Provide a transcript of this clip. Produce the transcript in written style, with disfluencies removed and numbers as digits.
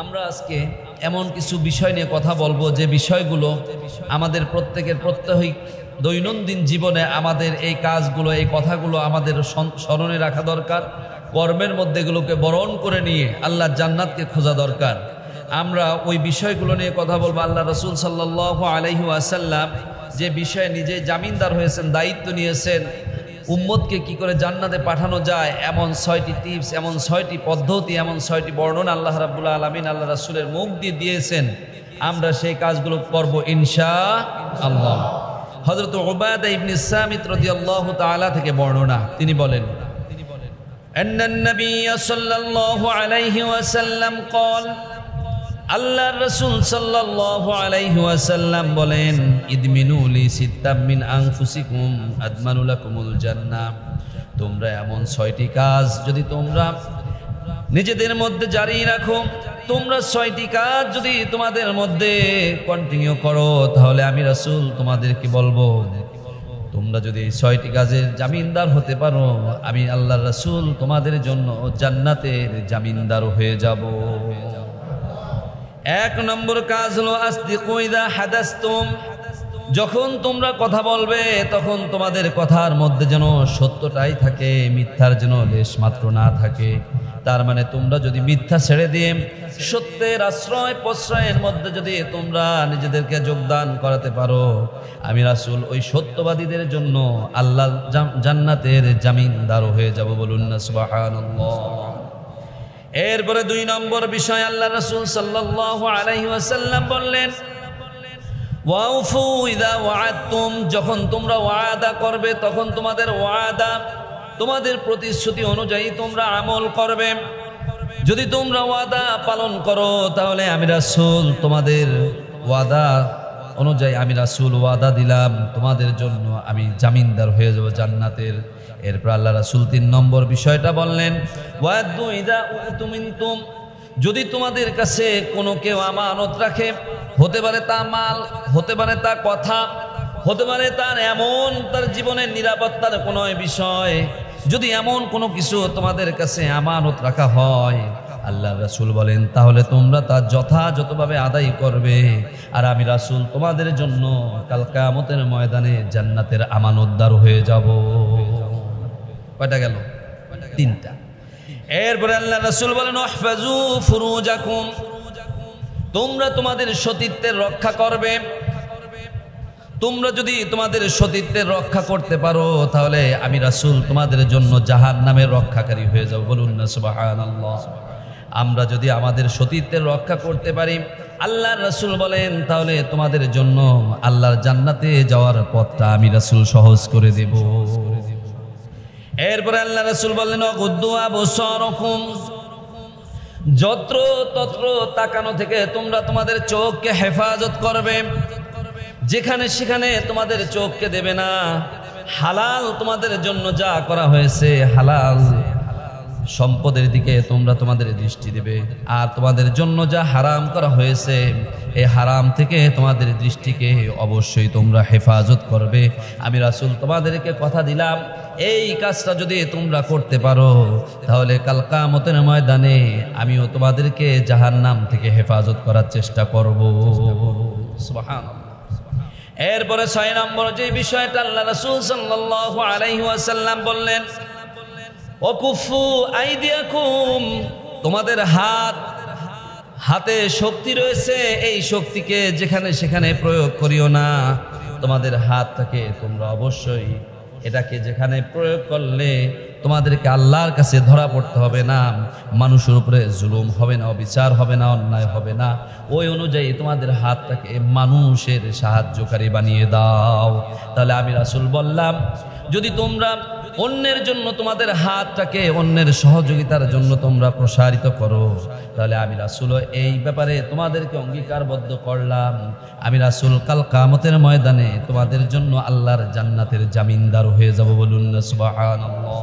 আমরা আজকে এমন কিছু বিষয় নিয়ে কথা বলবো যে বিষয়গুলো আমাদের প্রত্যেকের প্রত্যহিক দৈনন্দিন জীবনে আমাদের এই কাজগুলো এই কথাগুলো আমাদের স্মরণে রাখা দরকার। কর্মের মধ্যে এগুলোকে বরণ করে নিয়ে আল্লাহর জান্নাতকে খোঁজা দরকার। আমরা ওই বিষয়গুলো নিয়ে কথা বলবো। আল্লাহ রাসূল সাল্লাল্লাহু আলাইহি ওয়াসাল্লাম যে বিষয়ে নিজে জামিনদার হয়েছেন, দায়িত্ব নিয়েছেন, উম্মতকে কি করে জান্নাতে পাঠানো যায় এমন 6টি টিপস, এমন 6টি পদ্ধতি, এমন 6টি বর্ণনা আল্লাহ রাব্বুল আলামিন আল্লাহ রাসূলের মুখ দিয়ে দিয়েছেন। আমরা সেই কাজগুলো করব ইনশাআল্লাহ। হযরত উবাদা ইবনে সামিত রাদিয়াল্লাহু তাআলা থেকে বর্ণনা, তিনি বলেন আন্নান নবী সাল্লাল্লাহু আলাইহি ওয়াসাল্লাম قال, আল্লাহর রাসূল সাল্লাল্লাহু আলাইহি ওয়াসাল্লাম বলেন, ইদমিনু লি সিত্তাম মিন আনফুসিকুম আদমানু লাকুমুল জান্নাহ। তোমরা এমন 6টি কাজ যদি তোমরা নিজেদের মধ্যে জারি রাখো, তোমরা 6টি কাজ যদি তোমাদের মধ্যে কন্টিনিউ করো, তাহলে আমি রাসূল তোমাদেরকে বলবো, তোমরা যদি এই 6টি কাজের জামিনদার হতে পারো, আমি আল্লাহর রাসূল তোমাদের জন্য জান্নাতের জামিনদার হয়ে যাব। 1 নম্বর কাজ হলো আসদিকু ইযা হাদাসতুম। যখন তোমরা কথা বলবে তখন তোমাদের কথার মধ্যে যেন সত্যটাই থাকে, মিথ্যার যেন লেশ মাত্র না থাকে। তার মানে তোমরা যদি মিথ্যা ছেড়ে দিয়ে সত্যের আশ্রয় প্রশ্রয়ের মধ্যে যদি তোমরা নিজেদেরকে যোগদান করাতে পারো, আমি রাসূল ওই সত্যবাদীদের জন্য আল্লাহ জান্নাতের জামিনদার হয়ে যাব। বলুন না সুবহানাল্লাহ। এরপরে 2 নম্বর বিষয় আল্লাহ রাসূল সাল্লাল্লাহু আলাইহি ওয়াসাল্লাম বললেন, ওয়াউফু ইযা ওয়াআদতুম। যখন তোমরা ওয়াদা করবে তখন তোমাদের ওয়াদা, তোমাদের প্রতিশ্রুতি অনুযায়ী তোমরা আমল করবে। যদি তোমরা ওয়াদা পালন করো, তাহলে আমি রাসূল তোমাদের ওয়াদা অনুযায়ী আমি রাসূল ওয়াদা দিলাম, তোমাদের জন্য আমি জামিনদার হয়ে যাব জান্নাতের। এরপর আল্লাহ রাসূল 3 নম্বর বিষয়টা বললেন, ওয়াদু ইযা উতুমিনতুম। যদি তোমাদের কাছে কোনো কেউ আমানত রাখে, হতে পারে তা মাল, হতে পারে তা কথা, হতে পারে তার এমন তার জীবনের নিরাপত্তার কোনো বিষয়, যদি এমন কোনো কিছু তোমাদের কাছে আমানত রাখা হয়, আল্লাহ রাসূল বলেন, তাহলে তোমরা তা যথাযথভাবে আদায় করবে। আর আমি রাসূল তোমাদের জন্য কাল কিয়ামতের ময়দানে জান্নাতের আমানতদার হয়ে যাব। কয়টা গেল? 3টা। এরপরে আল্লাহ রাসূল বলেন, ইহফাজু ফুরুজাকুম। তোমরা তোমাদের সতীত্বের রক্ষা করবে। তোমরা যদি তোমাদের সতীত্বের রক্ষা করতে পারো, তাহলে আমি রাসূল তোমাদের জন্য জাহান্নামের রক্ষাকারী হয়ে যাব। বলুন না সুবহানাল্লাহ। আমরা যদি আমাদের সতীত্বের রক্ষা করতে পারি, আল্লাহর রাসূল বলেন, তাহলে তোমাদের জন্য আল্লাহর জান্নাতে যাওয়ার পথটা আমি রাসূল সহজ করে দেব। এরপরে আল্লাহ রাসূল বললেন, ওয়াগুদ্দু আবসারাকুম। যত্র তত্র তাকানো থেকে তোমরা তোমাদের চোখকে হেফাজত করবে। যেখানে সেখানে তোমাদের চোখকে দেবে না। হালাল তোমাদের জন্য যা করা হয়েছে, হালাল সম্পদের দিকে তোমরা তোমাদের দৃষ্টি দেবে। আর তোমাদের জন্য যা হারাম করা হয়েছে, এই হারাম থেকে তোমাদের দৃষ্টিকে অবশ্যই তোমরা হেফাজত করবে। আমি রাসূল তোমাদেরকে কথা দিলাম, এই কাজটা যদি তোমরা করতে পারো, তাহলে কাল কিয়ামতের ময়দানে আমিও তোমাদেরকে জাহান্নাম থেকে হেফাজত করার চেষ্টা করব। সুবহানাল্লাহ। এরপরে 6 নম্বর যে বিষয়টা আল্লাহ রাসূল সাল্লাল্লাহু আলাইহি ওয়াসাল্লাম বললেন, ওয়াকুফু আইদিয়াকুম। তোমাদের হাতে শক্তি রয়েছে, এই শক্তিকে যেখানে সেখানে প্রয়োগ করিও না। তোমাদের হাতটাকে তোমরা অবশ্যই এটাকে যেখানে প্রয়োগ করলে তোমাদেরকে আল্লাহর কাছে ধরা পড়তে হবে না, মানুষের উপরে জুলুম হবে না, অবিচার হবে না, অন্যায় হবে না। ওই অনুযায়ী তোমাদের হাতটাকে মানুষের সাহায্যকারী বানিয়ে দাও। তাহলে আমি রাসূল বললাম, যদি তোমরা অন্যের জন্য তোমাদের হাতটাকে অন্যের সহযোগিতার জন্য তোমরা প্রসারিত করো, তাহলে আমি রাসূল এই ব্যাপারে তোমাদেরকে অঙ্গীকারবদ্ধ করলাম, আমি রাসূল কাল কিয়ামতের ময়দানে তোমাদের জন্য আল্লাহর জান্নাতের জামিনদার হয়ে যাব। বলুন না সুবহানাল্লাহ।